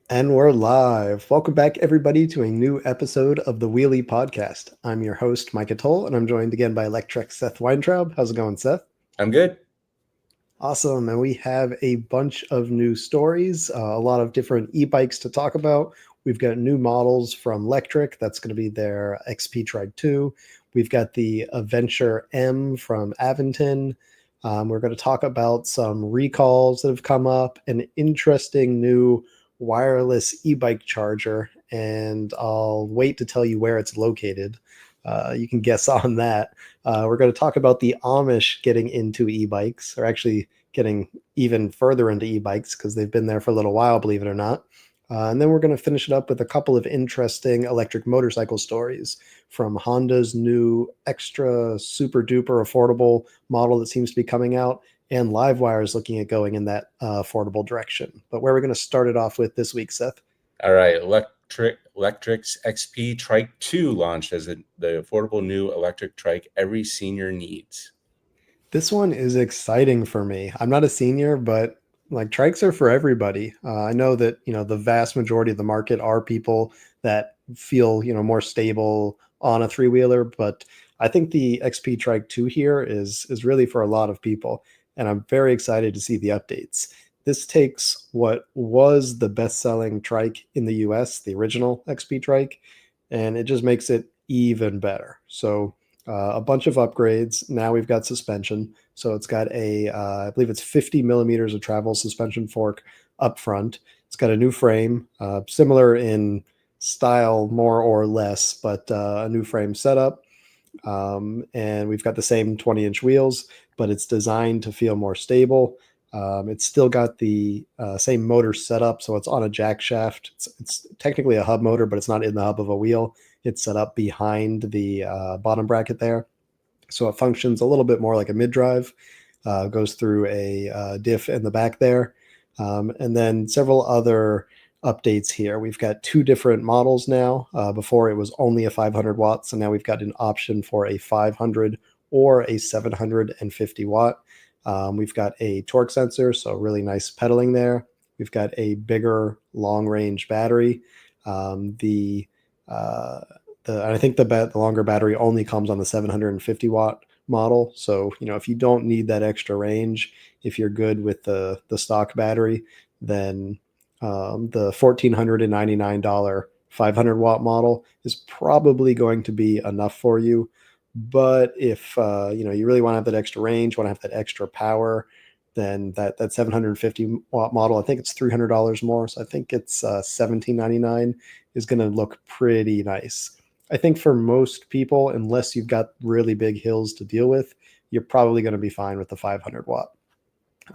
And we're live. Welcome back, everybody, to a new episode of the Wheelie Podcast. I'm your host, Mike Atoll, and I'm joined again by Lectric Seth Weintraub. How's it going, Seth? I'm good. Awesome. And we have a bunch of new stories, a lot of different e-bikes to talk about. We've got new models from Lectric. That's going to be their XP Trike2. We've got the Aventure M from Aventon. We're going to talk about some recalls that have come up, an interesting new wireless e-bike charger, and I'll wait to tell you where it's located. You can guess on that. We're going to talk about the Amish getting into e-bikes, or actually getting even further into e-bikes because they've been there for a little while, believe it or not. And then we're going to finish it up with a couple of interesting electric motorcycle stories from Honda's new extra super duper affordable model that seems to be coming out, and LiveWire is looking at going in that affordable direction. But where are we going to start it off with this week, Seth? All right, Lectric's XP Trike2 launched as the affordable new electric trike every senior needs. This one is exciting for me. I'm not a senior, but like trikes are for everybody. I know that, the vast majority of the market are people that feel, more stable on a three-wheeler, but I think the XP Trike 2 here is really for a lot of people, and I'm very excited to see the updates. This takes what was the best-selling trike in the US, the original XP Trike, and it just makes it even better. So a bunch of upgrades. Now we've got suspension. So it's got I believe it's 50 millimeters of travel suspension fork up front. It's got a new frame, similar in style more or less, but a new frame setup. And we've got the same 20-inch wheels, but it's designed to feel more stable. It's still got the same motor setup, so it's on a jack shaft. It's technically a hub motor, but it's not in the hub of a wheel. It's set up behind the bottom bracket there. So it functions a little bit more like a mid-drive, goes through a diff in the back there. And then several other updates here. We've got two different models now. Before it was only a 500 watts, and now we've got an option for a 500 or a 750 watt. We've got a torque sensor, so really nice pedaling there. We've got a bigger long-range battery. I think the longer battery only comes on the 750 watt model. So, if you don't need that extra range, if you're good with the stock battery, then the $1,499 500 watt model is probably going to be enough for you. But if you really want to have that extra range, want to have that extra power, then that 750 watt model, I think it's $300 more. So I think it's $1,799 is going to look pretty nice. I think for most people, unless you've got really big hills to deal with, you're probably going to be fine with the 500 watt.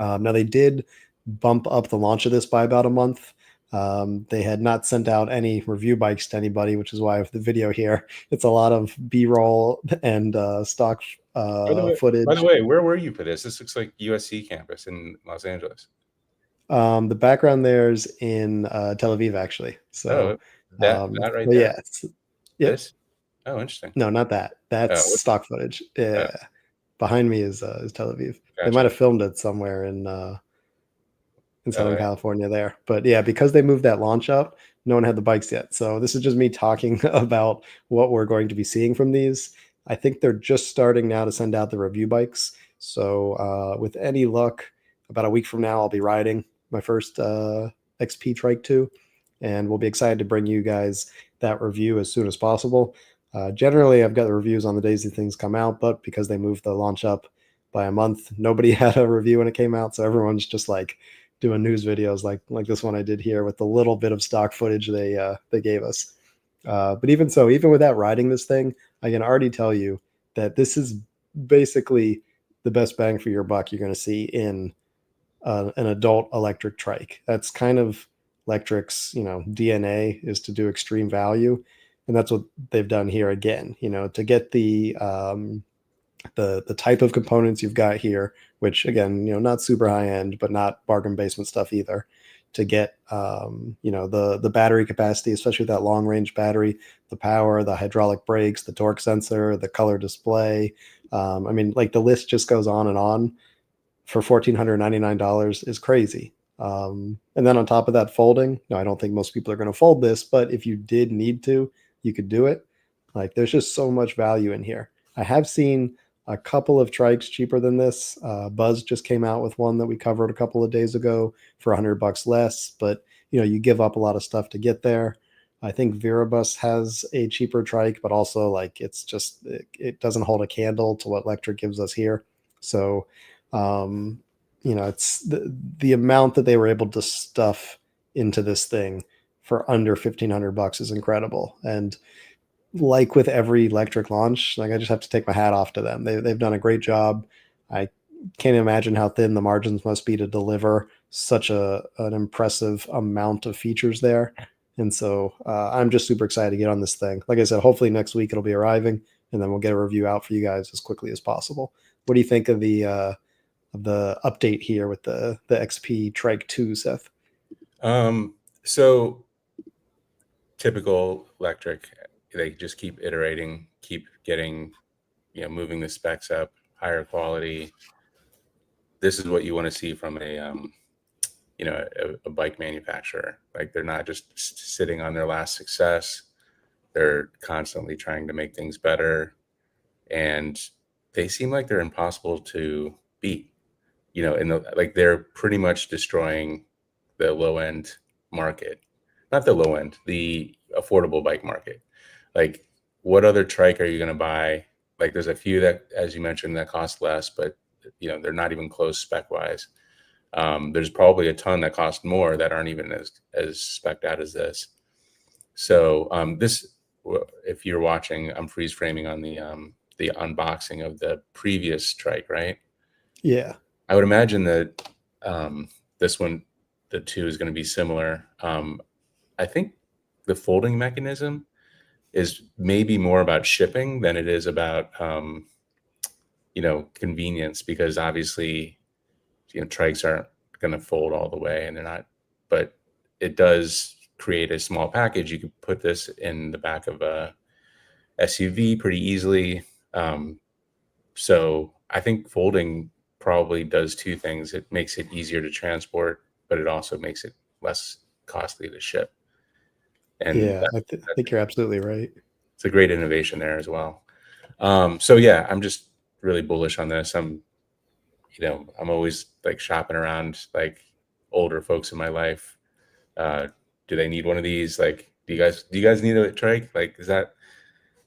Now they did bump up the launch of this by about a month. They had not sent out any review bikes to anybody, which is why with the video here, it's a lot of B-roll and stock footage. By the way, where were you for this? This looks like USC campus in Los Angeles. The background there's in Tel Aviv, actually. So that right there. Yeah, yep. This? Oh, interesting. No, not that. That's stock footage. Yeah. Behind me is Tel Aviv. Gotcha. They might have filmed it somewhere in Southern California there. But yeah, because they moved that launch up, no one had the bikes yet. So this is just me talking about what we're going to be seeing from these. I think they're just starting now to send out the review bikes. So with any luck, about a week from now, I'll be riding my first XP Trike 2, and we'll be excited to bring you guys that review as soon as possible. Generally, I've got the reviews on the days these things come out, but because they moved the launch up by a month, nobody had a review when it came out, so everyone's just like doing news videos like this one I did here with the little bit of stock footage they gave us. But even so, even without riding this thing, I can already tell you that this is basically the best bang for your buck you're going to see in an adult electric trike. That's kind of Lectric's, DNA is to do extreme value. And that's what they've done here again, to get the type of components you've got here, which again, not super high end, but not bargain basement stuff either, to get, the battery capacity, especially with that long range battery, the power, the hydraulic brakes, the torque sensor, the color display. The list just goes on and on. For $1,499 is crazy. And then on top of that, folding. No, I don't think most people are going to fold this, but if you did need to, you could do it. Like there's just so much value in here. I have seen a couple of trikes cheaper than this. Buzz just came out with one that we covered a couple of days ago for $100 less, but you give up a lot of stuff to get there. I think Viribus has a cheaper trike, but also like it doesn't hold a candle to what Lectric gives us here. So it's the amount that they were able to stuff into this thing for under $1,500 is incredible. And like with every Lectric launch, like I just have to take my hat off to them. They've done a great job. I can't imagine how thin the margins must be to deliver such an impressive amount of features there. And so I'm just super excited to get on this thing. Like I said, hopefully next week it'll be arriving, and then we'll get a review out for you guys as quickly as possible. What do you think of the update here with the XP Trike2, Seth? So typical Lectric, they just keep iterating, keep getting, moving the specs up, higher quality. This is what you want to see from a bike manufacturer. Like they're not just sitting on their last success. They're constantly trying to make things better, and they seem like they're impossible to beat. They're pretty much destroying the low end market, not the low end, the affordable bike market. Like, what other trike are you going to buy? Like, there's a few that, as you mentioned, that cost less, but they're not even close spec wise. There's probably a ton that cost more that aren't even as spec'd out as this. So if you're watching, I'm freeze framing on the unboxing of the previous trike, right? Yeah. I would imagine that this one, the 2, is going to be similar. I think the folding mechanism is maybe more about shipping than it is about convenience, because obviously trikes aren't going to fold all the way, and they're not, but it does create a small package. You could put this in the back of a SUV pretty easily. So I think folding probably does 2 things. It makes it easier to transport, but it also makes it less costly to ship. And yeah, I think you're absolutely right. It's a great innovation there as well. So yeah, I'm just really bullish on this. I'm always like shopping around like older folks in my life. Do they need one of these? Like, do you guys need a trike? Like, is that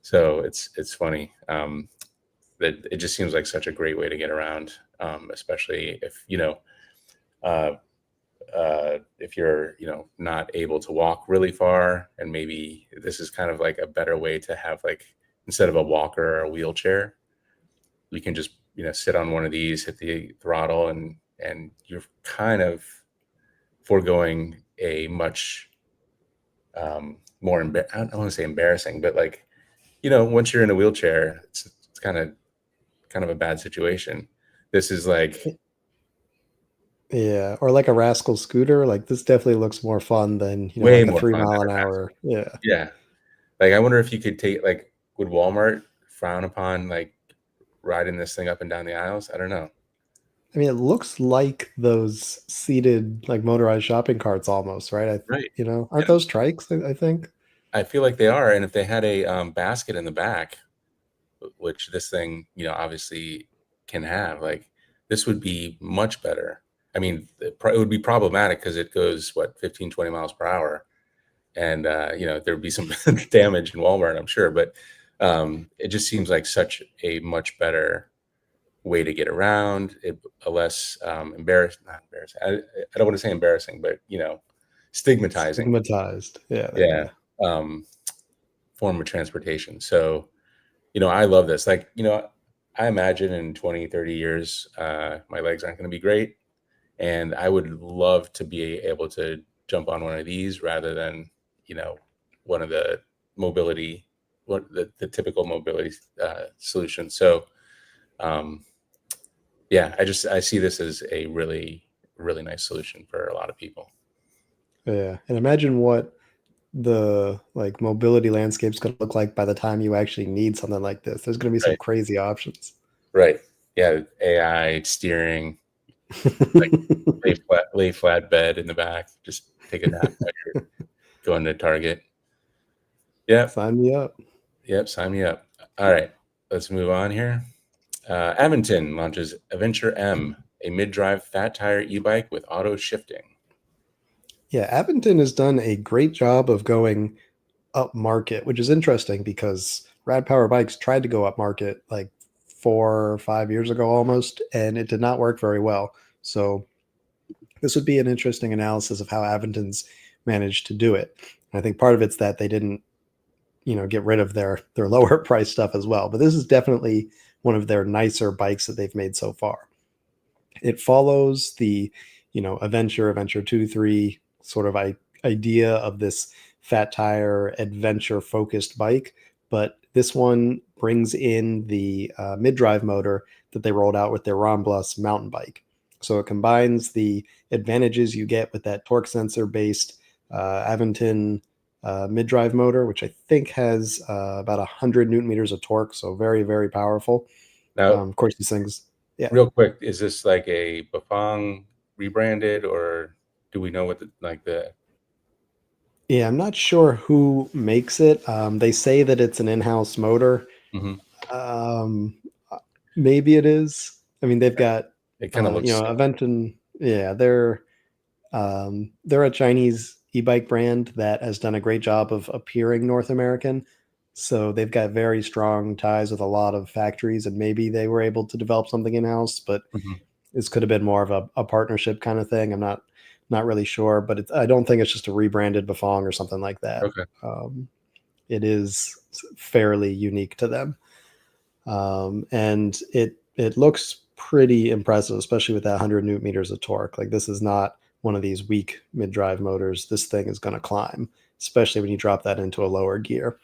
so? It's funny that it just seems like such a great way to get around, especially if you're not able to walk really far, and maybe this is kind of like a better way to have, like, instead of a walker or a wheelchair, you can just sit on one of these, hit the throttle, and you're kind of foregoing a much more I don't want to say embarrassing, but like once you're in a wheelchair, it's kind of a bad situation. This is like, yeah, or like a Rascal scooter. Like this definitely looks more fun than way like a more 3 fun mile than an a hour. Yeah. yeah. Like, I wonder if you could take, like, would Walmart frown upon like riding this thing up and down the aisles? I don't know. I mean, it looks like those seated, like motorized shopping carts almost, right? Right. Aren't those trikes? I think. I feel like they are. And if they had a basket in the back, which this thing, obviously can have, like, this would be much better. I mean, it would be problematic because it goes, what, 15, 20 miles per hour. And, there'd be some damage in Walmart, I'm sure. But it just seems like such a much better way to get around. A less not embarrassing. I don't want to say embarrassing, but, stigmatizing. Stigmatized. Yeah, there you Yeah. Form of transportation. So, I love this. Like, I imagine in 20, 30 years, my legs aren't going to be great. And I would love to be able to jump on one of these rather than, one of the the typical mobility solutions. So, yeah, I see this as a really, really nice solution for a lot of people. Yeah, and imagine what the like mobility landscape's going to look like by the time you actually need something like this. There's going to be some Right. crazy options. Right. Yeah. AI steering, Lay flat bed in the back, just take a nap while you're going to Target. Yep. Sign me up. Yep. Sign me up. All right. Let's move on here. Aventon launches Aventure M, a mid-drive fat tire e-bike with auto shifting. Yeah, Aventon has done a great job of going up market, which is interesting because Rad Power Bikes tried to go up market like 4 or 5 years ago almost, and it did not work very well. So this would be an interesting analysis of how Aventon's managed to do it. And I think part of it's that they didn't, get rid of their lower price stuff as well. But this is definitely one of their nicer bikes that they've made so far. It follows the, Adventure 2, 3 sort of idea of this fat tire adventure focused bike, but this one brings in the mid-drive motor that they rolled out with their Ramblas mountain bike. So it combines the advantages you get with that torque sensor based Aventon mid-drive motor, which I think has about 100 newton meters of torque, so very, very powerful. Now, Of course, these things, yeah. real quick, is this like a Bafang rebranded, or do we know what the Yeah, I'm not sure who makes it. They say that it's an in-house motor. Mhm. Um, Maybe it is. I mean, they've got It kind of looks Aventon. Yeah, they're a Chinese e-bike brand that has done a great job of appearing North American. So they've got very strong ties with a lot of factories, and maybe they were able to develop something in-house, but Mhm. this could have been more of a partnership kind of thing. I'm not really sure, but I don't think it's just a rebranded Bafang or something like that. Okay. It is fairly unique to them, and it looks pretty impressive, especially with that 100 newton meters of torque. Like this is not one of these weak mid drive motors. This thing is going to climb, especially when you drop that into a lower gear.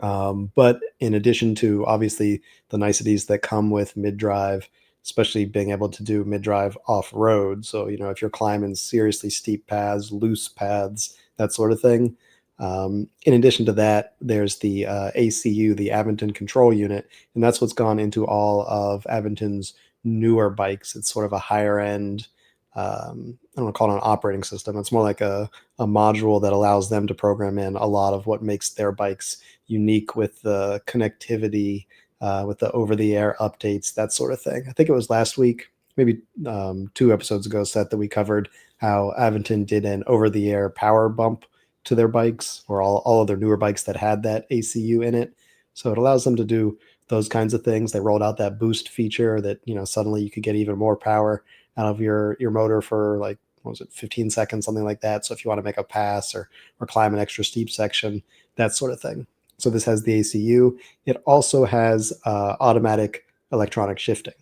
But in addition to obviously the niceties that come with mid drive, especially being able to do mid drive off road. So, if you're climbing seriously steep paths, loose paths, that sort of thing. In addition to that, there's the ACU, the Aventon Control Unit, and that's what's gone into all of Aventon's newer bikes. It's sort of a higher end, I don't want to call it an operating system. It's more like a module that allows them to program in a lot of what makes their bikes unique with the connectivity, with the over-the-air updates, that sort of thing. I think it was last week, maybe 2 episodes ago, Seth, that we covered how Aventon did an over-the-air power bump to their bikes, or all of their newer bikes that had that ACU in it. So it allows them to do those kinds of things. They rolled out that boost feature that, suddenly you could get even more power out of your motor for like, what was it, 15 seconds, something like that. So if you want to make a pass or climb an extra steep section, that sort of thing. So this has the ACU. It also has automatic electronic shifting.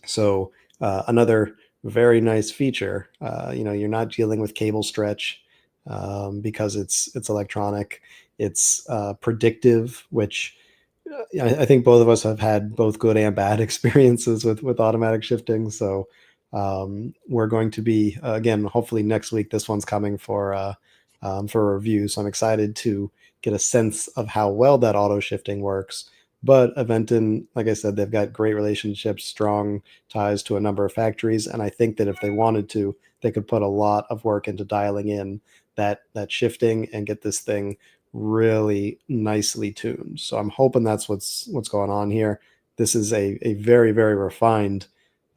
So another very nice feature. You're not dealing with cable stretch because it's electronic. It's predictive, which I think both of us have had both good and bad experiences with automatic shifting. So we're going to be again, hopefully next week. This one's coming for a review. So I'm excited to get a sense of how well that auto shifting works. But Aventon, like I said, they've got great relationships, strong ties to a number of factories, and I think that if they wanted to, they could put a lot of work into dialing in that shifting and get this thing really nicely tuned. So I'm hoping that's what's going on here. This is a very, very refined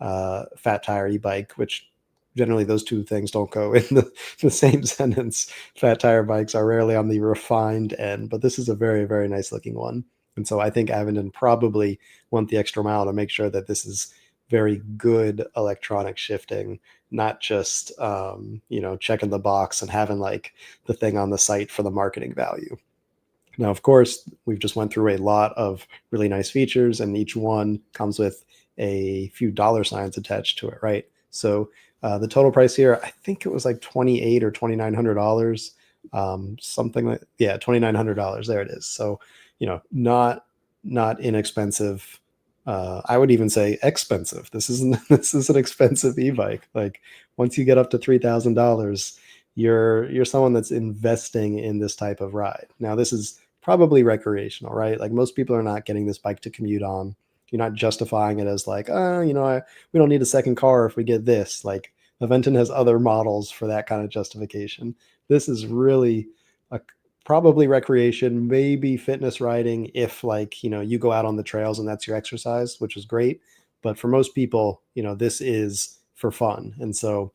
fat tire e-bike, which generally those two things don't go in the same sentence. Fat tire bikes are rarely on the refined end, but this is a very, very nice looking one. And so I think Aventon probably went the extra mile to make sure that this is very good electronic shifting, not just checking the box and having like the thing on the site for the marketing value. Now, of course, we've just went through a lot of really nice features, and each one comes with a few dollar signs attached to it, right? So the total price here, I think it was like $2,800 or $2,900, something like, yeah, $2,900. There it is. So not inexpensive. I would even say expensive. This is an expensive e-bike. Like once you get up to $3,000, you're someone that's investing in this type of ride. Now, this is probably recreational, right? Like most people are not getting this bike to commute on. You're not justifying it as like, we don't need a second car if we get this. Like Aventon has other models for that kind of justification. This is really a probably recreation, maybe fitness riding if like, you go out on the trails and that's your exercise, which is great. But for most people, this is for fun. And so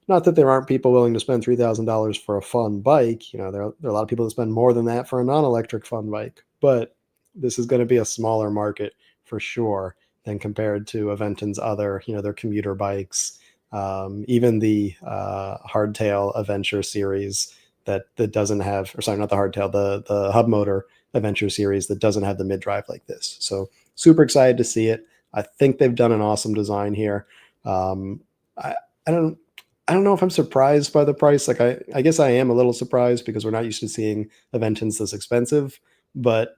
not that there aren't people willing to spend $3,000 for a fun bike. There are a lot of people that spend more than that for a non-electric fun bike, but this is going to be a smaller market for sure than compared to Aventon's other, their commuter bikes, even the hardtail Adventure series that doesn't have, or sorry, not the hardtail, the hub motor Adventure series that doesn't have the mid drive like this. So super excited to see it. I think they've done an awesome design here. I, I don't I don't know if I'm surprised by the price. Like I guess I am a little surprised because we're not used to seeing Aventons this expensive, but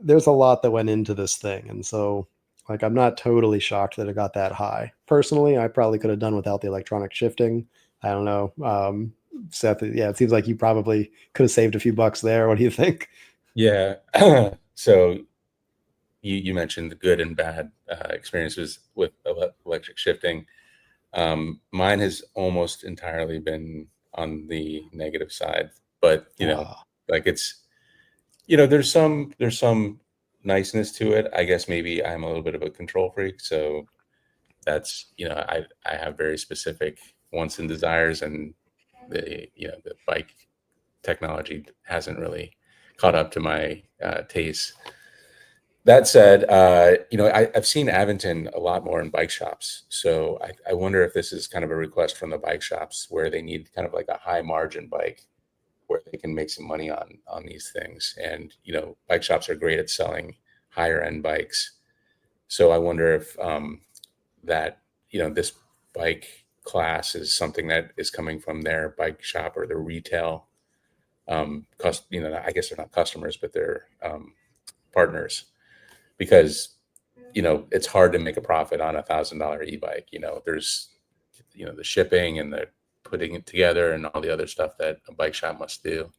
there's a lot that went into this thing. And so like I'm not totally shocked that it got that high. Personally, I probably could have done without the electronic shifting. I don't know. Seth, yeah, it seems like you probably could have saved a few bucks there. What do you think? Yeah. So you mentioned the good and bad experiences with electric shifting. Mine has almost entirely been on the negative side, but like it's, there's some niceness to it. I guess maybe I'm a little bit of a control freak, so that's, I have very specific wants and desires, and the bike technology hasn't really caught up to my taste. That said, I've seen Aventon a lot more in bike shops. So I wonder if this is kind of a request from the bike shops where they need kind of like a high margin bike where they can make some money on these things. And, bike shops are great at selling higher end bikes. So I wonder if that, this bike class is something that is coming from their bike shop or their retail, I guess they're not customers, but they're partners, because it's hard to make a profit on $1,000 e-bike. There's the shipping and the putting it together and all the other stuff that a bike shop must do.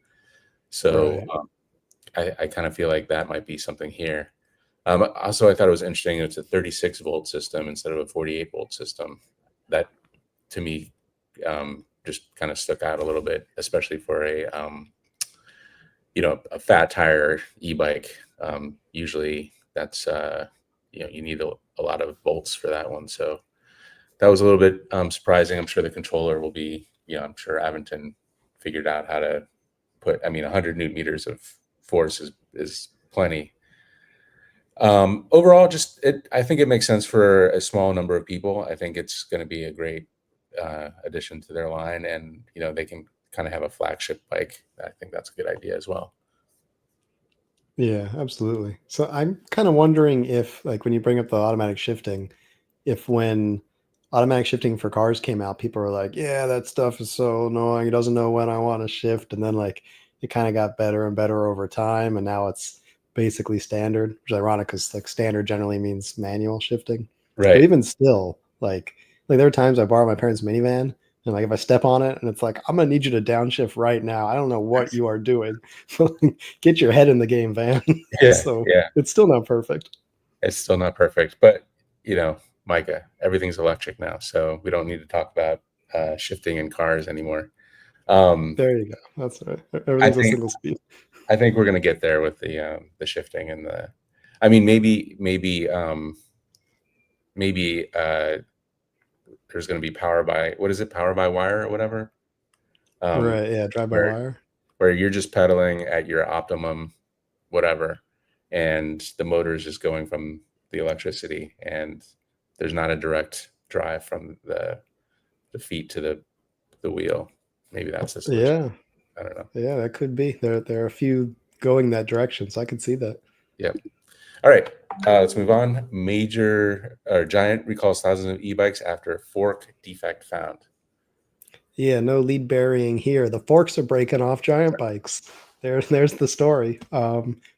So Right. I kind of feel like that might be something here. Also, I thought it was interesting. It's a 36 volt system instead of a 48 volt system. That to me just kind of stuck out a little bit, especially for a fat tire e-bike. Usually that's you need a lot of volts for that one. So that was a little bit surprising. I'm sure the controller will be, I'm sure Aventon figured out how to put, 100 newton meters of force is plenty. Overall, I think it makes sense for a small number of people. I think it's going to be a great addition to their line, and they can kind of have a flagship bike. I think that's a good idea as well. Yeah, absolutely. So I'm kind of wondering if, like, when you bring up the automatic shifting, if when automatic shifting for cars came out, people were like, yeah, that stuff is so annoying. It doesn't know when I want to shift. And then, like, it kind of got better and better over time. And now it's basically standard, which is ironic because, like, standard generally means manual shifting. But Right. even still, like there are times I borrow my parents' minivan. And like if I step on it and it's like, I'm gonna need you to downshift right now. I don't know what you are doing. Get your head in the game, van. Yeah. So Yeah. it's still not perfect. It's still not perfect, but Micah, everything's electric now, so we don't need to talk about shifting in cars anymore. There you go. That's right. I Everything's a think single speed. I think we're gonna get there with the shifting and maybe there's gonna be power by wire or whatever, Right. Yeah. Drive by where wire. where you're just pedaling at your optimum whatever, and the motor is just going from the electricity, and there's not a direct drive from the feet to the wheel. Maybe that's the solution. Yeah. I don't know. Yeah. That could be. There are a few going that direction. So I can see that. Yep. All right. Let's move on. Major or Giant recalls thousands of e-bikes after fork defect found. Yeah, no lead burying here. The forks are breaking off giant bikes. There's the story.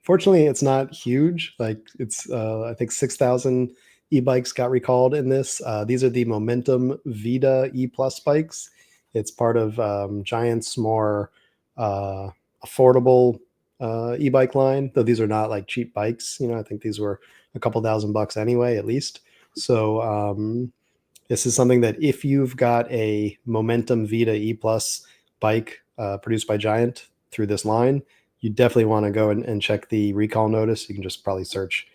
Fortunately, it's not huge. Like it's, I think 6,000 e-bikes got recalled in this. These are the Momentum Vita E Plus bikes. It's part of Giant's more affordable e-bike line, though these are not like cheap bikes. I think these were a couple $1,000 anyway, at least. So this is something that if you've got a Momentum Vita E Plus bike produced by Giant through this line, you definitely want to go and check the recall notice. You can just probably search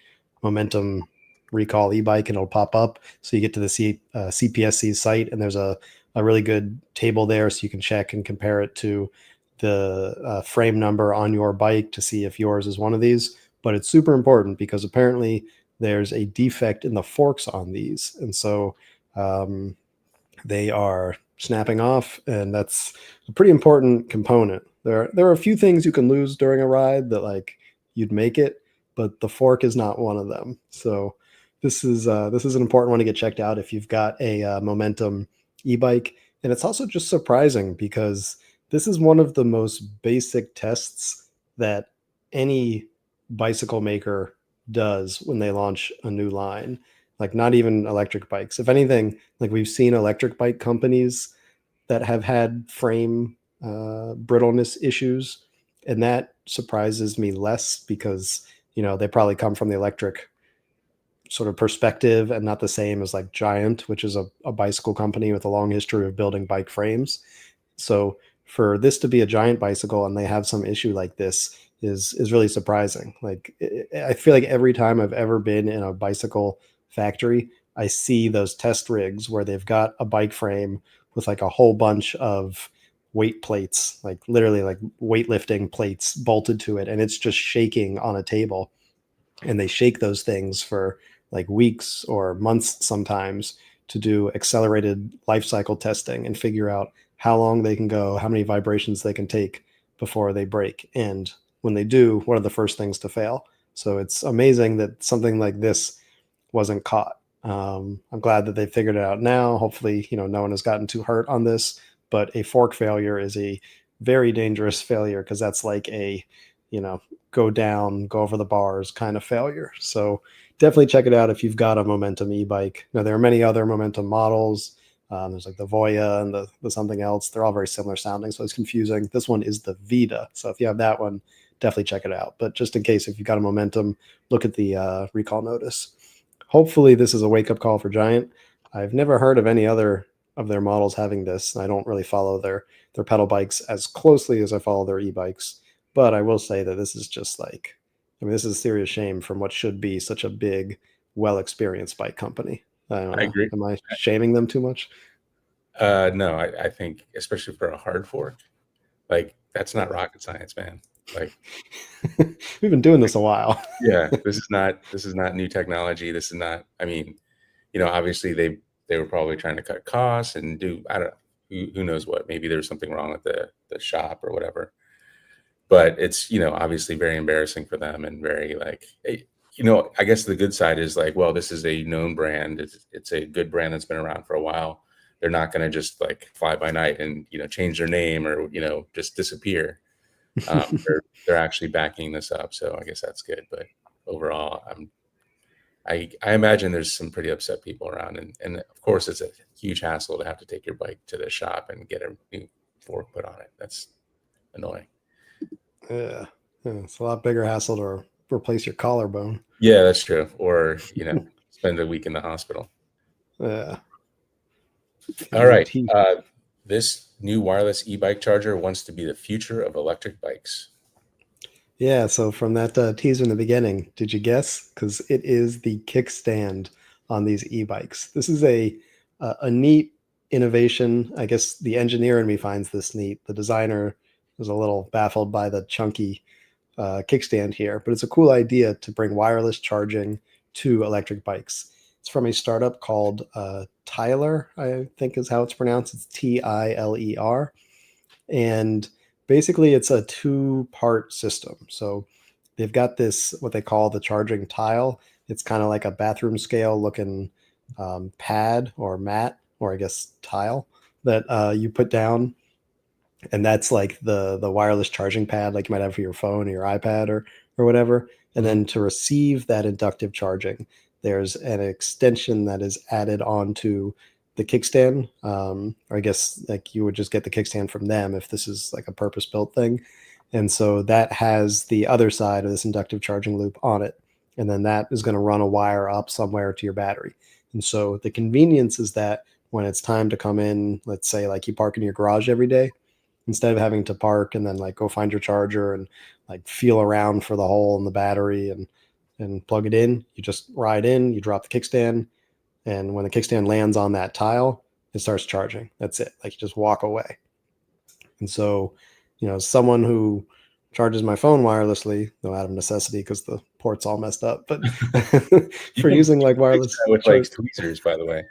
Momentum recall e-bike and it'll pop up. So you get to the CPSC site and there's a really good table there so you can check and compare it to the frame number on your bike to see if yours is one of these. But it's super important because apparently there's a defect in the forks on these. And so they are snapping off, and that's a pretty important component. There are a few things you can lose during a ride that like you'd make it, but the fork is not one of them. So this is an important one to get checked out if you've got a Momentum e-bike. And it's also just surprising because this is one of the most basic tests that any bicycle maker does when they launch a new line. Like not even electric bikes. If anything, like we've seen electric bike companies that have had frame brittleness issues, and that surprises me less because they probably come from the electric sort of perspective and not the same as like Giant, which is a bicycle company with a long history of building bike frames. So for this to be a Giant bicycle and they have some issue like this is really surprising. Like I feel like every time I've ever been in a bicycle factory, I see those test rigs where they've got a bike frame with like a whole bunch of weight plates, like literally like weightlifting plates bolted to it, and it's just shaking on a table. And they shake those things for like weeks or months sometimes to do accelerated life cycle testing and figure out how long they can go, how many vibrations they can take before they break. And when they do, what are the first things to fail? So it's amazing that something like this wasn't caught. I'm glad that they figured it out now. Hopefully, no one has gotten too hurt on this, but a fork failure is a very dangerous failure because that's like a, go down, go over the bars kind of failure. So definitely check it out if you've got a Momentum e-bike. Now, there are many other Momentum models. There's like the Voya and the something else. They're all very similar sounding, so it's confusing. This one is the Vita. So if you have that one, definitely check it out. But just in case, if you've got a Momentum, look at the recall notice. Hopefully this is a wake-up call for Giant. I've never heard of any other of their models having this. I don't really follow their pedal bikes as closely as I follow their e-bikes. But I will say that this is just like, this is a serious shame from what should be such a big, well-experienced bike company. I don't know. agree. Am I shaming them too much? No, I think especially for a hard fork, like that's not rocket science, man. Like we've been doing this a while. Yeah, this is not new technology. This is not. I mean, obviously they were probably trying to cut costs and do, I don't know, who knows what. Maybe there was something wrong with the shop or whatever. But it's obviously very embarrassing for them and very like, I guess the good side is like, well, this is a known brand. It's a good brand that's been around for a while. They're not going to just like fly by night and change their name or just disappear. They're actually backing this up, so I guess that's good. But overall, I imagine there's some pretty upset people around, and of course it's a huge hassle to have to take your bike to the shop and get a new fork put on it. That's annoying. Yeah, it's a lot bigger hassle to replace your collarbone. Yeah, that's true. Or spend a week in the hospital. Yeah. All right. This new wireless e-bike charger wants to be the future of electric bikes. Yeah, so from that teaser in the beginning, did you guess? Because it is the kickstand on these e-bikes. This is a neat innovation. I guess the engineer in me finds this neat. The designer was a little baffled by the chunky kickstand here, but it's a cool idea to bring wireless charging to electric bikes. It's from a startup called Tyler, I think is how it's pronounced. It's Tiler. And basically it's a two-part system. So they've got this, what they call the charging tile. It's kind of like a bathroom scale looking pad or mat, or I guess tile that you put down. And that's like the wireless charging pad like you might have for your phone or your iPad or whatever. And then to receive that inductive charging, there's an extension that is added onto the kickstand. Or I guess like you would just get the kickstand from them if this is like a purpose-built thing. And so that has the other side of this inductive charging loop on it. And then that is going to run a wire up somewhere to your battery. And so the convenience is that when it's time to come in, let's say like you park in your garage every day, instead of having to park and then like go find your charger and like feel around for the hole in the battery and plug it in, you just ride in, you drop the kickstand, and when the kickstand lands on that tile, it starts charging. That's it. Like you just walk away. And so, someone who charges my phone wirelessly, though out of necessity because the port's all messed up, but You for can using like fix wireless that with like charge, tweezers, by the way.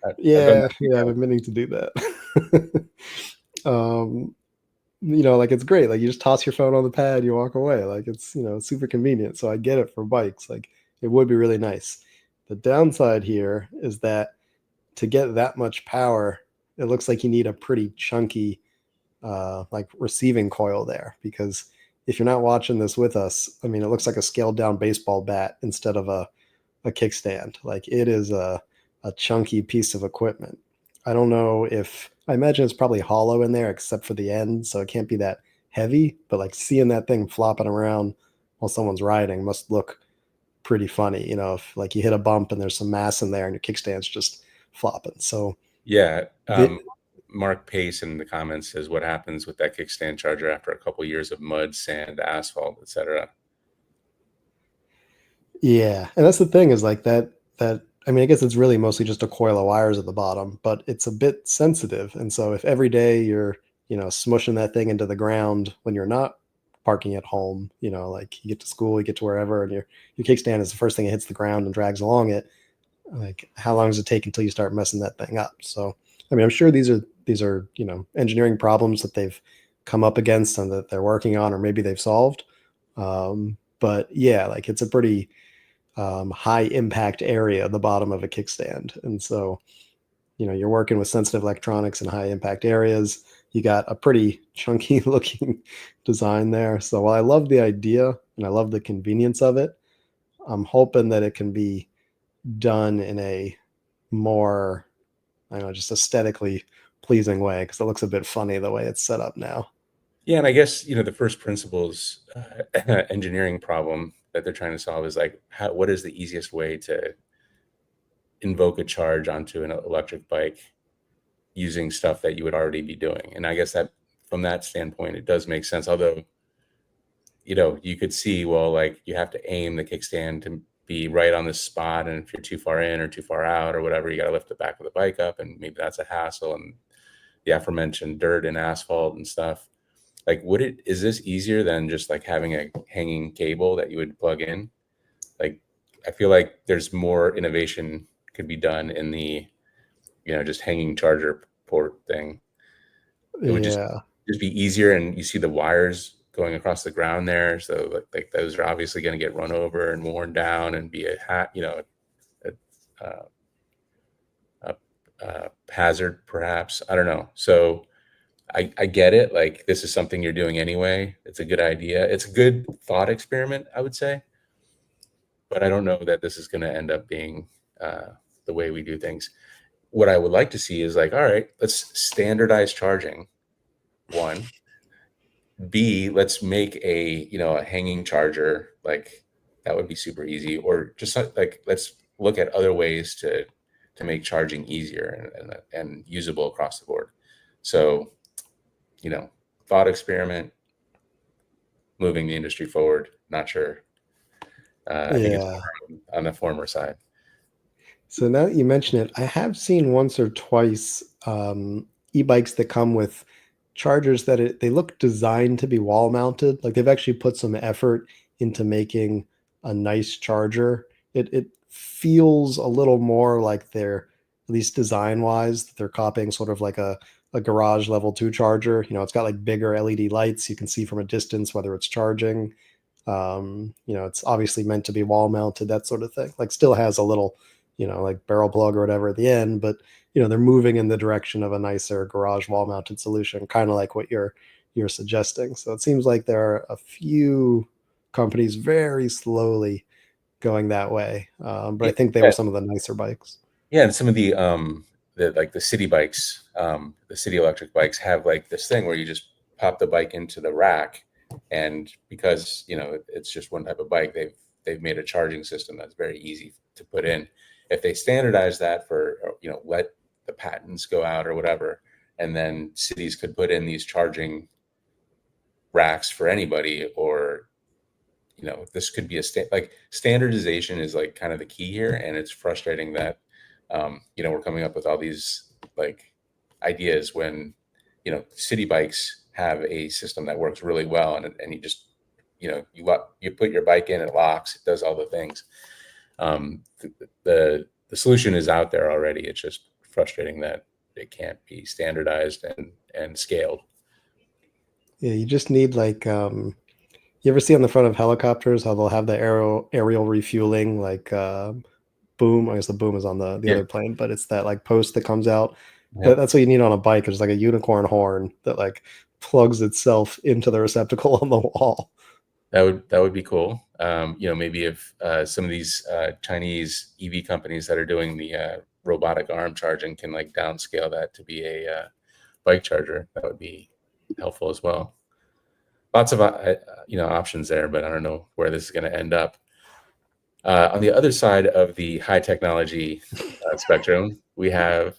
I've done yeah, that. yeah, I've been meaning to do that. um, like it's great. Like you just toss your phone on the pad, you walk away. Like it's super convenient. So I get it for bikes. Like it would be really nice. The downside here is that to get that much power, it looks like you need a pretty chunky like receiving coil there, because if you're not watching this with us, I mean, it looks like a scaled down baseball bat instead of a kickstand. Like it is a chunky piece of equipment. I don't know if I imagine it's probably hollow in there except for the end, so it can't be that heavy. But like seeing that thing flopping around while someone's riding must look pretty funny. If like you hit a bump and there's some mass in there and your kickstand's just flopping. So Yeah. the, Mark Pace in the comments says, what happens with that kickstand charger after a couple years of mud, sand, asphalt, etc.? Yeah, and that's the thing is like that I mean, I guess it's really mostly just a coil of wires at the bottom, but it's a bit sensitive. And so if every day you're, smushing that thing into the ground when you're not parking at home, like you get to school, you get to wherever, and your kickstand is the first thing that hits the ground and drags along it, like how long does it take until you start messing that thing up? So I mean, I'm sure these are engineering problems that they've come up against and that they're working on, or maybe they've solved. But yeah, like it's a pretty high impact area at the bottom of a kickstand. And so, you're working with sensitive electronics in high impact areas. You got a pretty chunky looking design there. So while I love the idea and I love the convenience of it, I'm hoping that it can be done in a more, I don't know, just aesthetically pleasing way, because it looks a bit funny the way it's set up now. Yeah, and I guess the first principles engineering problem that they're trying to solve is like, what is the easiest way to invoke a charge onto an electric bike using stuff that you would already be doing? And I guess that from that standpoint, it does make sense. Although, you could see, well, like you have to aim the kickstand to be right on the spot, and if you're too far in or too far out or whatever, you got to lift the back of the bike up, and maybe that's a hassle. And the aforementioned dirt and asphalt and stuff. Like, is this easier than just like having a hanging cable that you would plug in? Like, I feel like there's more innovation could be done in the, just hanging charger port thing. It would just Yeah. be easier, and you see the wires going across the ground there, so like those are obviously going to get run over and worn down and be a, uh, hazard, perhaps. I don't know. So I get it. Like, this is something you're doing anyway. It's a good idea. It's a good thought experiment, I would say. But I don't know that this is going to end up being the way we do things. What I would like to see is like, all right, let's standardize charging. One. B, let's make a hanging charger. Like, that would be super easy. Or just like, let's look at other ways to make charging easier and usable across the board. So, thought experiment, moving the industry forward. Not sure. I think it's Yeah. on the former side. So now that you mention it, I have seen once or twice e-bikes that come with chargers that they look designed to be wall mounted. Like they've actually put some effort into making a nice charger. It feels a little more like they're, at least design wise, they're copying sort of like a garage level 2 charger. It's got like bigger LED lights. You can see from a distance whether it's charging. It's obviously meant to be wall mounted, that sort of thing. Like still has a little, like barrel plug or whatever at the end, but they're moving in the direction of a nicer garage wall mounted solution, kind of like what you're suggesting. So it seems like there are a few companies very slowly going that way. But I think they were Yeah, some of the nicer bikes. yeah, and some of the city bikes, the city electric bikes have like this thing where you just pop the bike into the rack, And because, it's just one type of bike, they've made a charging system that's very easy to put in. If they standardize that for, let the patents go out or whatever, and then cities could put in these charging racks for anybody, or this could be like standardization is like kind of the key here. And it's frustrating that we're coming up with all these like ideas when city bikes have a system that works really well, and you just you put your bike in, it locks, it does all the things. The solution is out there already. It's just frustrating that it can't be standardized and scaled. Yeah, you just need like you ever see on the front of helicopters how they'll have the aerial refueling, like boom. I guess the boom is on the Yeah. other plane, but it's that like post that comes out. Yep. That's what you need on a bike. There's like a unicorn horn that like plugs itself into the receptacle on the wall. That would be cool. Maybe if some of these Chinese EV companies that are doing the robotic arm charging can like downscale that to be a bike charger, that would be helpful as well. Lots of options there, but I don't know where this is going to end up. On the other side of the high technology spectrum, we have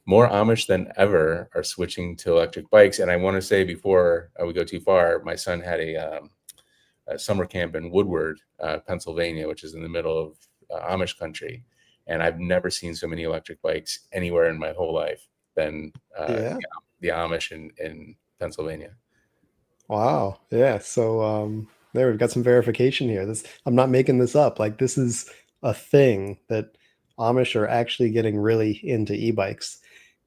more Amish than ever are switching to electric bikes. And I want to say, before we go too far, my son had a summer camp in Woodward, Pennsylvania, which is in the middle of Amish country. And I've never seen so many electric bikes anywhere in my whole life than the Amish in Pennsylvania. Wow. Yeah. So there we've got some verification here. I'm not making this up. Like this is a thing that Amish are actually getting really into e-bikes.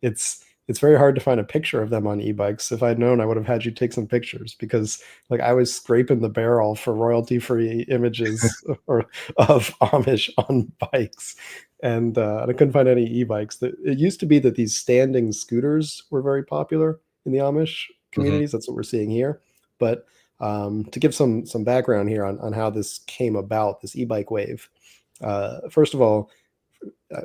It's very hard to find a picture of them on e-bikes. If I'd known, I would have had you take some pictures, because like I was scraping the barrel for royalty-free images of Amish on bikes. And I couldn't find any e-bikes. It used to be that these standing scooters were very popular in the Amish communities. That's what we're seeing here. But to give some background here on how this came about, this e-bike wave. First of all,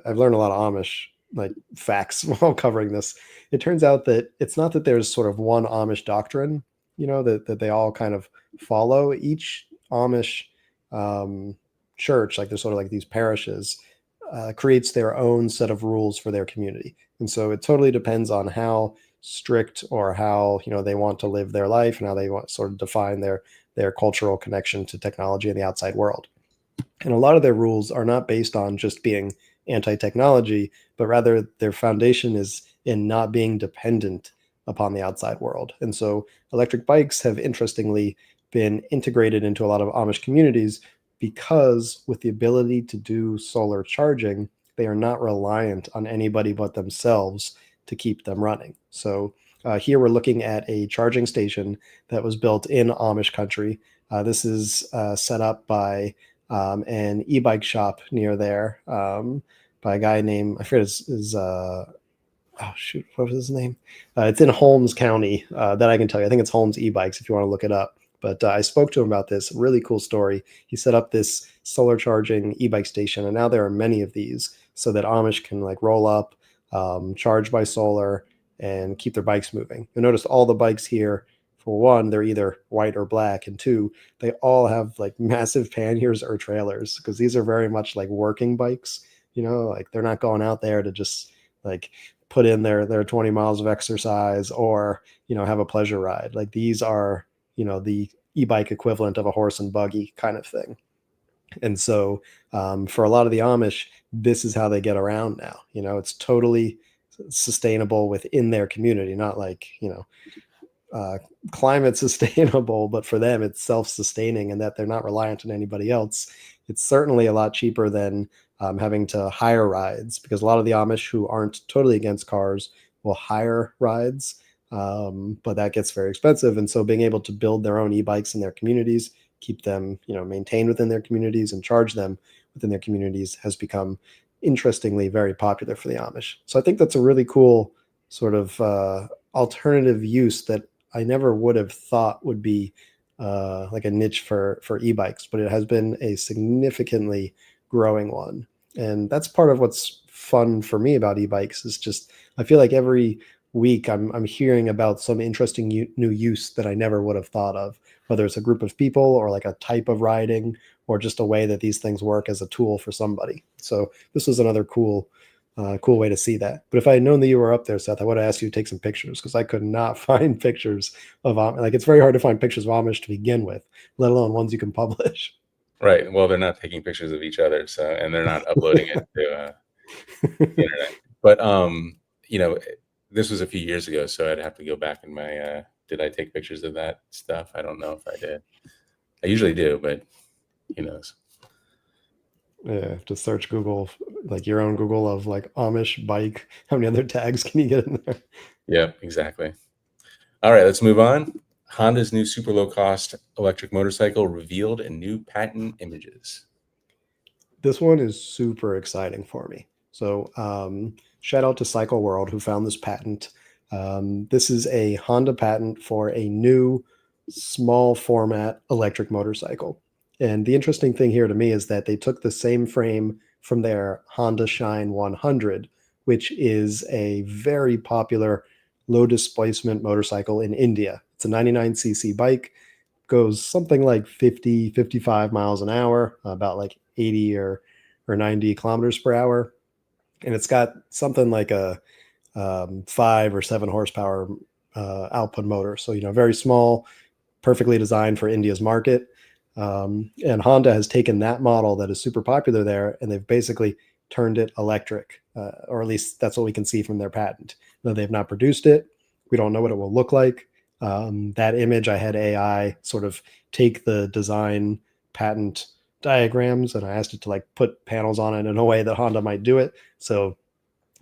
I've learned a lot of Amish like facts while covering this. It turns out that it's not that there's sort of one Amish doctrine, that they all kind of follow. Each Amish church, like there's sort of like these parishes, creates their own set of rules for their community. And so it totally depends on how strict or how they want to live their life, and how they want to sort of define their cultural connection to technology and the outside world. And a lot of their rules are not based on just being anti-technology, but rather their foundation is in not being dependent upon the outside world. And so electric bikes have interestingly been integrated into a lot of Amish communities, because with the ability to do solar charging, they are not reliant on anybody but themselves to keep them running. So here we're looking at a charging station that was built in Amish country. This is set up by an e-bike shop near there, by a guy named, I forget his oh shoot, what was his name? It's in Holmes County, that I can tell you. I think it's Holmes e-bikes if you want to look it up. But I spoke to him about this really cool story. He set up this solar charging e-bike station, and now there are many of these, so that Amish can like roll up, charge by solar, and keep their bikes moving. You'll notice all the bikes here, for one, they're either white or black, and two, they all have like massive panniers or trailers, because these are very much like working bikes. Like they're not going out there to just like put in their 20 miles of exercise, or have a pleasure ride. Like these are the e-bike equivalent of a horse and buggy kind of thing. And so for a lot of the Amish, this is how they get around now. It's totally sustainable within their community, not like climate sustainable, but for them it's self-sustaining, and that they're not reliant on anybody else. It's certainly a lot cheaper than having to hire rides, because a lot of the Amish who aren't totally against cars will hire rides, but that gets very expensive. And so being able to build their own e-bikes in their communities, keep them maintained within their communities, and charge them within their communities, has become interestingly very popular for the Amish. So I think that's a really cool sort of alternative use that I never would have thought would be like a niche for e-bikes, but it has been a significantly growing one. And that's part of what's fun for me about e-bikes, is just I feel like every week, I'm hearing about some interesting new use that I never would have thought of, whether it's a group of people or like a type of riding or just a way that these things work as a tool for somebody. So this was another cool way to see that. But if I had known that you were up there, Seth, I would have asked you to take some pictures because I could not find pictures of like it's very hard to find pictures of Amish to begin with, let alone ones you can publish. Right. Well, they're not taking pictures of each other, so, and they're not uploading it to the internet. But this was a few years ago, so I'd have to go back in my. Did I take pictures of that stuff? I don't know if I did. I usually do, but who knows? Yeah, just search Google, like your own Google of like Amish bike. How many other tags can you get in there? Yeah, exactly. All right, let's move on. Honda's new super low cost electric motorcycle revealed in new patent images. This one is super exciting for me. So shout out to Cycle World who found this patent. This is a Honda patent for a new small format electric motorcycle. And the interesting thing here to me is that they took the same frame from their Honda Shine 100, which is a very popular low displacement motorcycle in India. It's a 99cc bike, goes something like 50, 55 miles an hour, about like 80 or 90 kilometers per hour. And it's got something like a 5 or 7 horsepower output motor. So, very small, perfectly designed for India's market. And Honda has taken that model that is super popular there, and they've basically turned it electric, or at least that's what we can see from their patent. Though they've not produced it, we don't know what it will look like. That image, I had AI sort of take the design patent diagrams, and I asked it to like put panels on it in a way that Honda might do it. So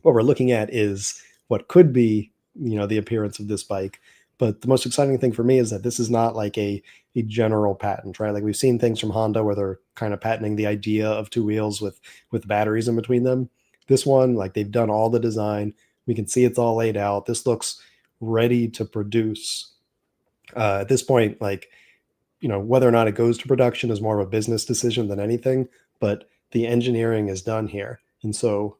what we're looking at is what could be, the appearance of this bike. But the most exciting thing for me is that this is not like a general patent, right? Like we've seen things from Honda where they're kind of patenting the idea of two wheels with batteries in between them. This one, like they've done all the design. We can see it's all laid out. This looks ready to produce. At this point, like, whether or not it goes to production is more of a business decision than anything, but the engineering is done here. And so,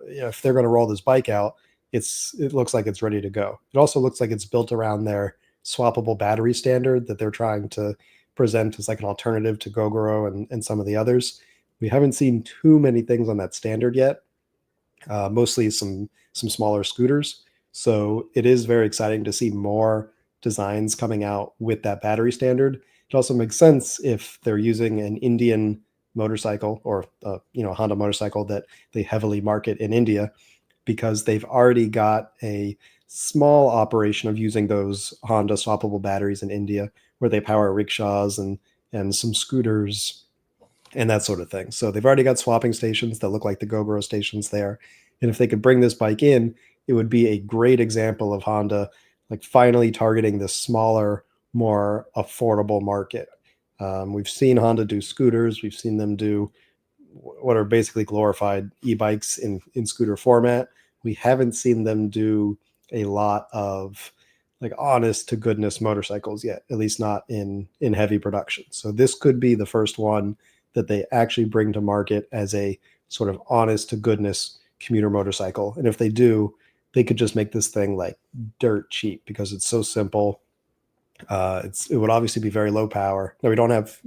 if they're going to roll this bike out, it looks like it's ready to go. It also looks like it's built around their swappable battery standard that they're trying to present as like an alternative to Gogoro and some of the others. We haven't seen too many things on that standard yet. Mostly some smaller scooters. So it is very exciting to see more designs coming out with that battery standard. It also makes sense if they're using an Indian motorcycle or a Honda motorcycle that they heavily market in India, because they've already got a small operation of using those Honda swappable batteries in India, where they power rickshaws and some scooters and that sort of thing. So they've already got swapping stations that look like the Gogoro stations there. And if they could bring this bike in, it would be a great example of Honda like finally targeting the smaller, more affordable market. We've seen Honda do scooters. We've seen them do what are basically glorified e-bikes in scooter format. We haven't seen them do a lot of like honest to goodness motorcycles yet, at least not in heavy production. So this could be the first one that they actually bring to market as a sort of honest to goodness commuter motorcycle. And if they do, they could just make this thing like dirt cheap because it's so simple. It would obviously be very low power. Now we don't have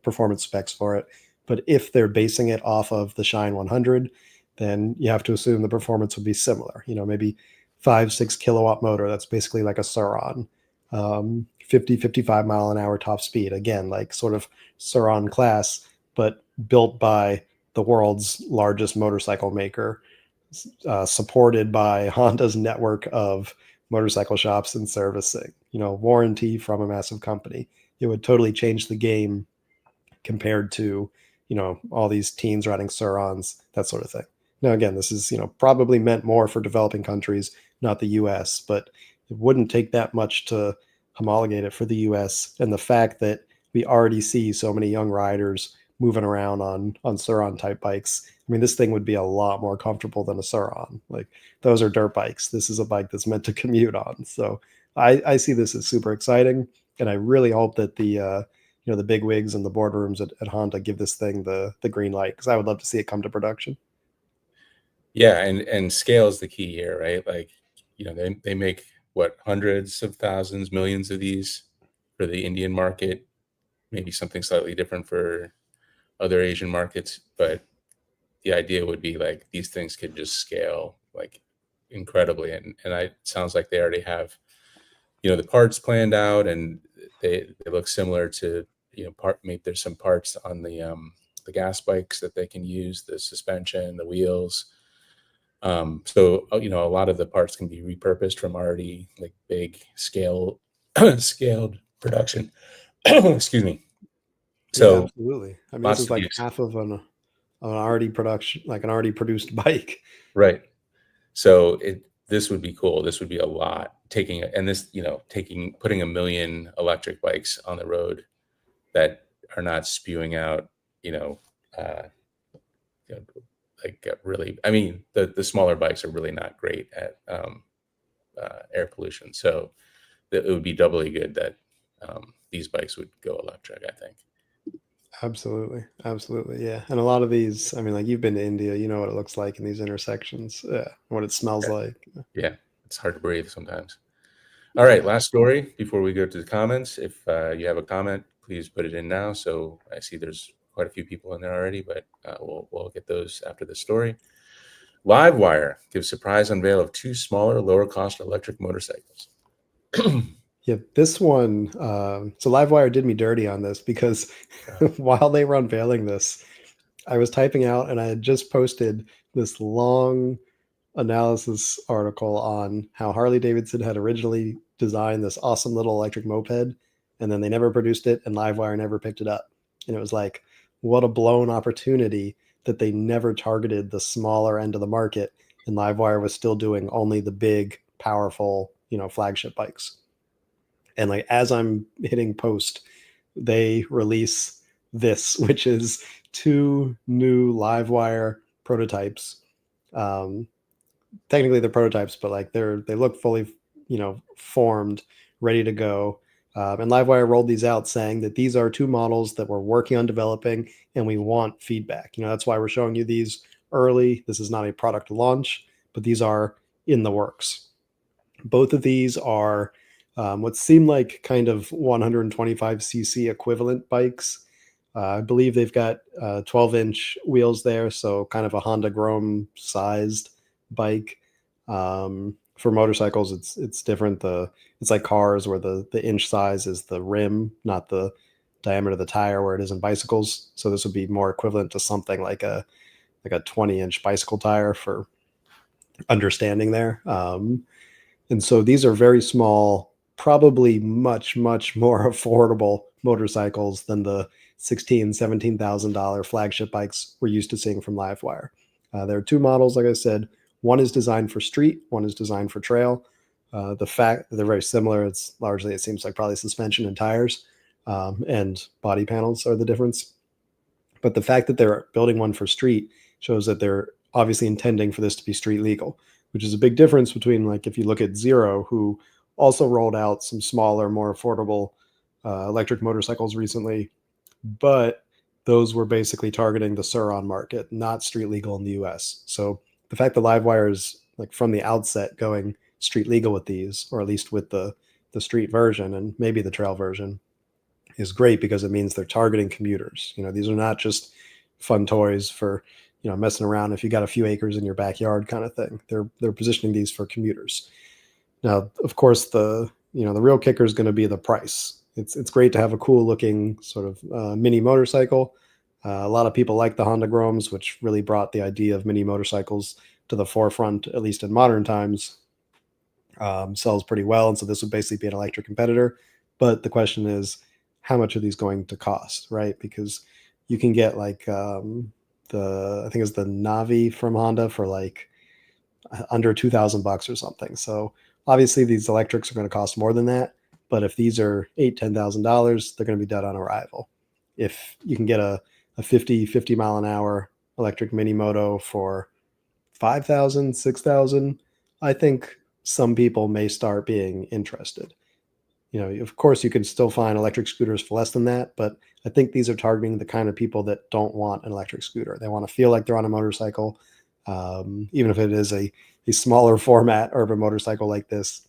performance specs for it, but if they're basing it off of the Shine 100, then you have to assume the performance would be similar. Maybe 5-6 kilowatt motor. That's basically like a Suron. 50-55 mile an hour top speed. Again, like sort of Suron class, but built by the world's largest motorcycle maker, supported by Honda's network of motorcycle shops and servicing, warranty from a massive company. It would totally change the game compared to, all these teens riding Surons, that sort of thing. Now, again, this is, probably meant more for developing countries, not the US, but it wouldn't take that much to homologate it for the US. And the fact that we already see so many young riders moving around on Suron type bikes. I mean, this thing would be a lot more comfortable than a Suron. Like those are dirt bikes. This is a bike that's meant to commute on. So I see this as super exciting. And I really hope that the big wigs and the boardrooms at Honda give this thing the green light, because I would love to see it come to production. Yeah, and scale is the key here, right? Like they make what, hundreds of thousands, millions of these for the Indian market, maybe something slightly different for other Asian markets, but the idea would be like these things could just scale like incredibly, and it sounds like they already have the parts planned out, and they look similar to maybe there's some parts on the gas bikes that they can use, the suspension, the wheels. So a lot of the parts can be repurposed from already like big scaled production. Excuse me. Yeah, So absolutely. I mean, this lots is of like use. half of an already production, like an already produced bike. Right. So this would be cool. This would be a lot putting a million electric bikes on the road that are not spewing out, uh, you know, really. I mean, the smaller bikes are really not great at air pollution. So it would be doubly good that these bikes would go electric, I think. Absolutely. Absolutely. Yeah. And a lot of these, I mean, like you've been to India, you know what it looks like in these intersections, what it smells like. Yeah, it's hard to breathe sometimes. All right, last story before we go to the comments. If you have a comment, please put it in now. So I see there's quite a few people in there already, but we'll get those after the story. LiveWire gives surprise unveil of 2 smaller, lower cost electric motorcycles. Yeah, this one, so LiveWire did me dirty on this because while they were unveiling this, I was typing out and I had just posted this long analysis article on how Harley Davidson had originally designed this awesome little electric moped, and then they never produced it, and LiveWire never picked it up. And it was like, what a blown opportunity that they never targeted the smaller end of the market, and LiveWire was still doing only the big, powerful, flagship bikes. And like as I'm hitting post, they release this, which is 2 new LiveWire prototypes. Um, Technically they're prototypes, but like they look fully, formed, ready to go. And LiveWire rolled these out saying that these are 2 models that we're working on developing and we want feedback. That's why we're showing you these early. This is not a product launch, but these are in the works. Both of these are what seem like kind of 125cc equivalent bikes. I believe they've got 12-inch wheels there, so kind of a Honda Grom sized bike. For motorcycles, it's different. It's like cars where the inch size is the rim, not the diameter of the tire, where it is in bicycles. So this would be more equivalent to something like a 20-inch bicycle tire for understanding there. And so these are very small, probably much, much more affordable motorcycles than the $17,000 flagship bikes we're used to seeing from LiveWire. There are 2 models, like I said. One is designed for street, one is designed for trail. The fact that they're very similar, it's largely, it seems like probably suspension and tires, and body panels are the difference. But the fact that they're building one for street shows that they're obviously intending for this to be street legal, which is a big difference between, like, if you look at Zero, who also rolled out some smaller, more affordable electric motorcycles recently, but those were basically targeting the Sur-Ron market, not street legal in the US. So the fact that LiveWire is like from the outset going street legal with these, or at least with the street version and maybe the trail version, is great because it means they're targeting commuters. These are not just fun toys for, messing around if you got a few acres in your backyard kind of thing. They're positioning these for commuters. Now, of course, the real kicker is going to be the price. It's great to have a cool looking sort of mini motorcycle. A lot of people like the Honda Groms, which really brought the idea of mini motorcycles to the forefront, at least in modern times. Sells pretty well, and so this would basically be an electric competitor. But the question is, how much are these going to cost, right? Because you can get like I think it's the Navi from Honda for like under $2,000 or something. So obviously these electrics are going to cost more than that. But if these are $10,000, they're going to be dead on arrival. If you can get a 50 mile an hour electric mini moto for 5,000, 6,000, I think some people may start being interested. Of course, you can still find electric scooters for less than that, but I think these are targeting the kind of people that don't want an electric scooter. They want to feel like they're on a motorcycle. even if it is a smaller format urban motorcycle like this.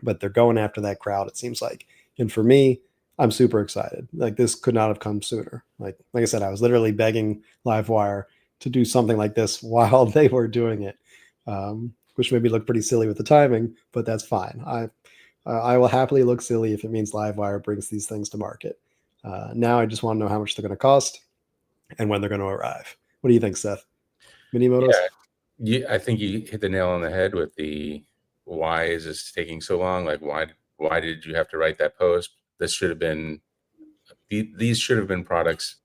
But they're going after that crowd, it seems like. And for me, I'm super excited. Like this could not have come sooner. Like I said, I was literally begging LiveWire to do something like this while they were doing it, which made me look pretty silly with the timing, but that's fine. I will happily look silly if it means LiveWire brings these things to market. Now I just want to know how much they're going to cost and when they're going to arrive. What do you think, Seth? Mini motos? I think you hit the nail on the head with the why is this taking so long? Like why did you have to write that post? This should have been these should have been products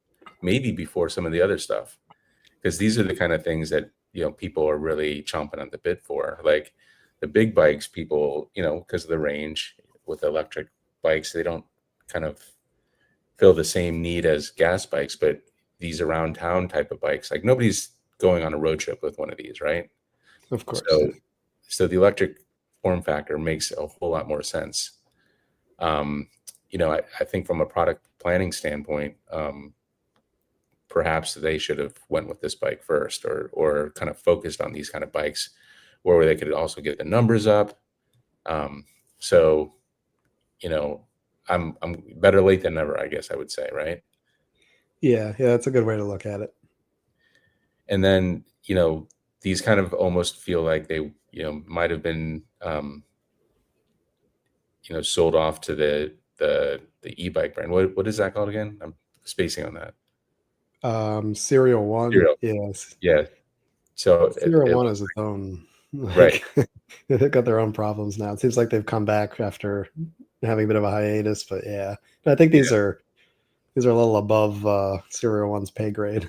maybe before some of the other stuff, because these are the kind of things that people are really chomping at the bit for. Like the big bikes, people because of the range with electric bikes, they don't kind of fill the same need as gas bikes, but these around town type of bikes, like nobody's going on a road trip with one of these, right? Of course, So, yeah. so the electric form factor makes a whole lot more sense. Um, I think from a product planning standpoint, perhaps they should have went with this bike first, or kind of focused on these kind of bikes where they could also get the numbers up. So, I'm better late than never, I guess I would say, right? Yeah, that's a good way to look at it. And then, these kind of almost feel like they, might have been, sold off to the e-bike brand. What is that called again? I'm spacing on that. Serial One, Serial. yes. Yeah. So Serial it One is its own, right. like, they've got their own problems now. It seems like they've come back after having a bit of a hiatus, but yeah. I think Yeah. these are a little above Serial One's pay grade.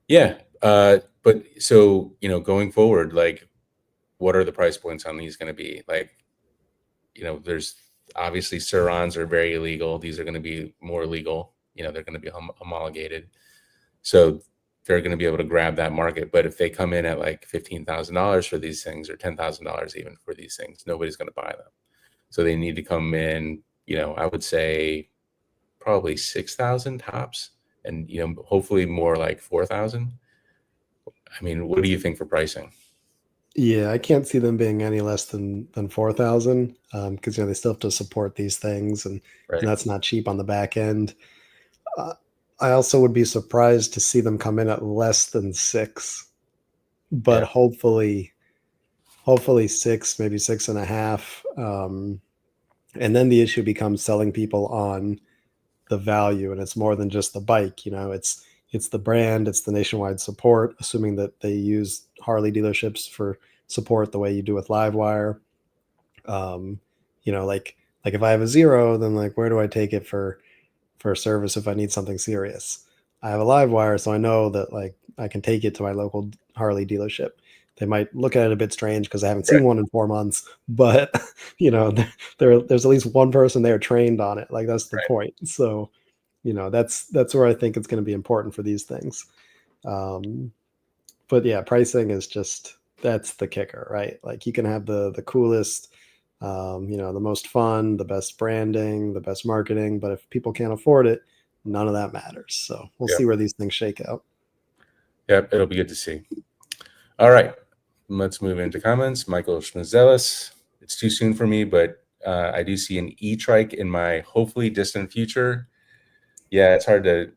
Yeah. But so, going forward, like, what are the price points on these going to be? Like, there's obviously Surons are very illegal. These are going to be more legal. They're going to be homologated. So they're going to be able to grab that market. But if they come in at like $15,000 for these things, or $10,000 even for these things, nobody's going to buy them. So they need to come in, I would say probably 6,000 tops, and hopefully more like 4,000. I mean, what do you think for pricing? Yeah, I can't see them being any less than 4,000, because they still have to support these things, and Right. that's not cheap on the back end. Uh, I also would be surprised to see them come in at less than six, but Yeah. hopefully six, maybe six and a half. And then the issue becomes selling people on the value, and it's more than just the bike. It's the brand, it's the nationwide support, assuming that they use Harley dealerships for support the way you do with LiveWire. Um, like if I have a zero, then like where do I take it for a service if I need something serious? I have a LiveWire, so I know that like I can take it to my local Harley dealership. They might look at it a bit strange because I haven't Right. seen one in 4 months, but there's at least one person there trained on it. Like that's the Right. point. So that's where I think it's going to be important for these things. Um, but yeah, pricing is just that's the kicker, right? Like you can have the coolest, the most fun, the best branding, the best marketing, but if people can't afford it, none of that matters. So we'll Yeah. see where these things shake out. Yeah. It'll be good to see. All right. Let's move into comments. Michael Schmazelis. It's too soon for me, but I do see an e-trike in my hopefully distant future. Yeah, it's hard to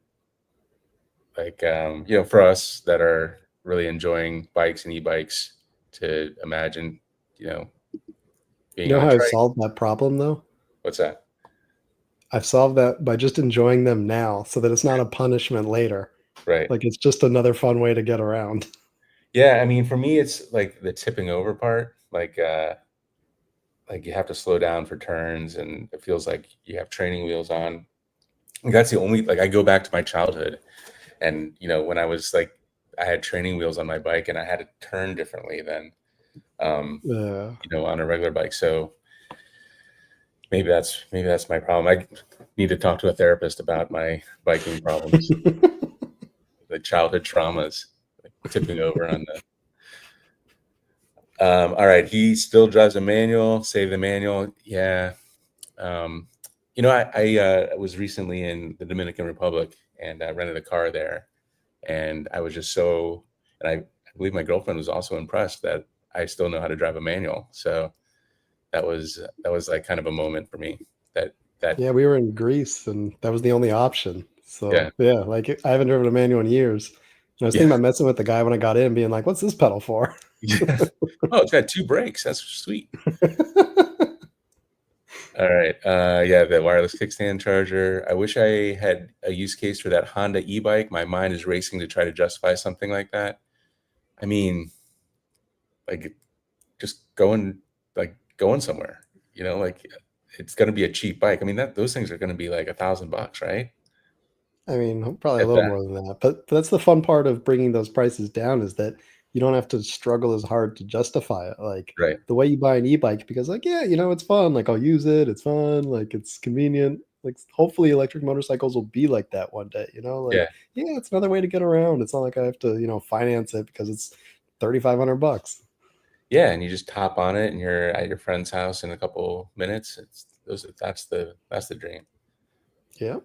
for us that are really enjoying bikes and e-bikes to imagine, You being know on how I've trike. solved that problem though? What's that? I've solved that by just enjoying them now so that it's not a punishment later. Right. Like it's just another fun way to get around. Yeah, I mean, for me, it's like the tipping over part. Like you have to slow down for turns, and it feels like you have training wheels on. Like, that's the only, like, I go back to my childhood, and when I was like, I had training wheels on my bike, and I had to turn differently than Yeah. on a regular bike. So maybe that's my problem. I need to talk to a therapist about my biking problems, the childhood traumas, like tipping over on the. All right, he still drives a manual. Save the manual. Yeah. Um, I was recently in the Dominican Republic, and I rented a car there, and I was just and believe my girlfriend was also impressed that I still know how to drive a manual. So that was like kind of a moment for me. That Yeah, we were in Greece, and that was the only option. So yeah yeah, like I haven't driven a manual in years. And I was thinking yeah about messing with the guy when I got in, being like, "What's this pedal for?" yeah. Oh, it's got 2 brakes. That's sweet. All right. Yeah, the wireless kickstand charger. I wish I had a use case for that Honda e-bike. My mind is racing to try to justify something like that. I mean, like just going somewhere, like it's going to be a cheap bike. I mean, those things are going to be like $1,000, right? I mean, probably a At little that. more than that, but that's the fun part of bringing those prices down, is that you don't have to struggle as hard to justify it. Like Right. the way you buy an e-bike, because like, yeah, it's fun. Like I'll use it. It's fun. Like it's convenient. Like hopefully electric motorcycles will be like that one day. Like Yeah. yeah, it's another way to get around. It's not like I have to finance it because it's $3,500. Yeah. And you just hop on it and you're at your friend's house in a couple minutes. That's the dream. Yeah.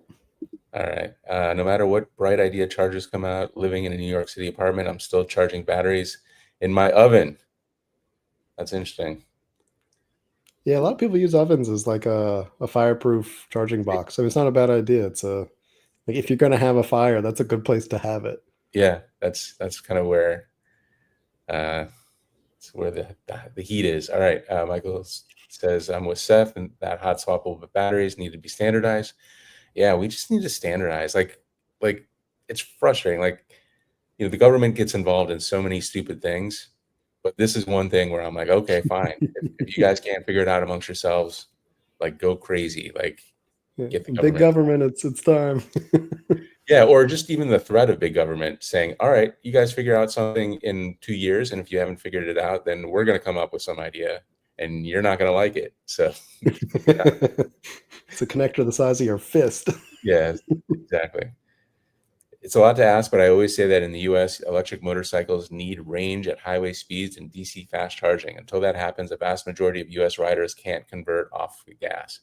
All right. No matter what bright idea chargers come out, living in a New York City apartment, I'm still charging batteries in my oven. That's interesting. Yeah, a lot of people use ovens as like a fireproof charging box. So it's not a bad idea. It's a like if you're gonna have a fire, that's a good place to have it. Yeah, that's kind of where uh, it's where the heat is. All right. Michael says I'm with Seth, and that hot swappable batteries need to be standardized. Yeah, we just need to standardize. Like it's frustrating. Like the government gets involved in so many stupid things, but this is one thing where I'm like, okay, fine. If you guys can't figure it out amongst yourselves, like go crazy. Like Yeah, get the big government. government, it's time. Yeah, or just even the threat of big government saying, all right, you guys figure out something in 2 years, and if you haven't figured it out, then we're going to come up with some idea, and you're not going to like it. So, yeah, It's a connector the size of your fist. yeah, exactly. It's a lot to ask, but I always say that in the US, electric motorcycles need range at highway speeds and DC fast charging. Until that happens, a vast majority of US riders can't convert off the gas.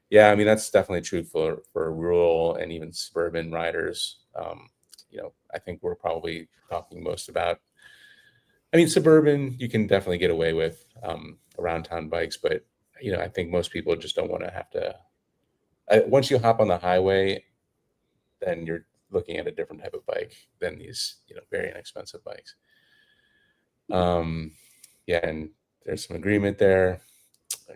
Yeah, I mean, that's definitely true for rural and even suburban riders. I think we're probably talking most about, I mean, suburban, you can definitely get away with around town bikes, but, I think most people just don't want to have to. Once you hop on the highway, then you're looking at a different type of bike than these, very inexpensive bikes. Yeah, and there's some agreement there.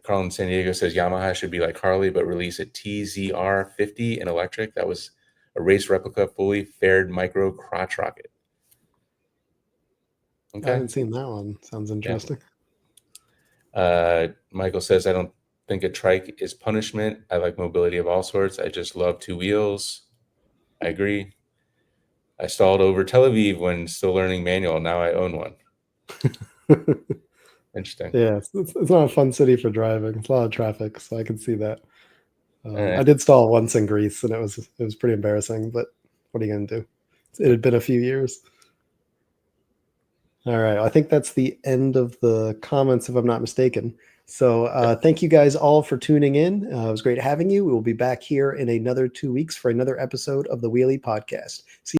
Carl in San Diego says Yamaha should be like Harley, but release a TZR50 in electric. That was a race replica, fully fared micro crotch rocket. I Okay. haven't seen that one. Sounds Yeah. interesting. Michael says, I don't think a trike is punishment. I like mobility of all sorts. I just love 2 wheels. I agree. I stalled over Tel Aviv when still learning manual. Now I own one. Interesting. Yeah, it's not a fun city for driving. It's a lot of traffic, so I can see that. All right. I did stall once in Greece, and it was pretty embarrassing. But what are you going to do? It had been a few years. All right, I think that's the end of the comments, if I'm not mistaken. So thank you guys all for tuning in. It was great having you. We will be back here in another 2 weeks for another episode of the Wheelie Podcast. See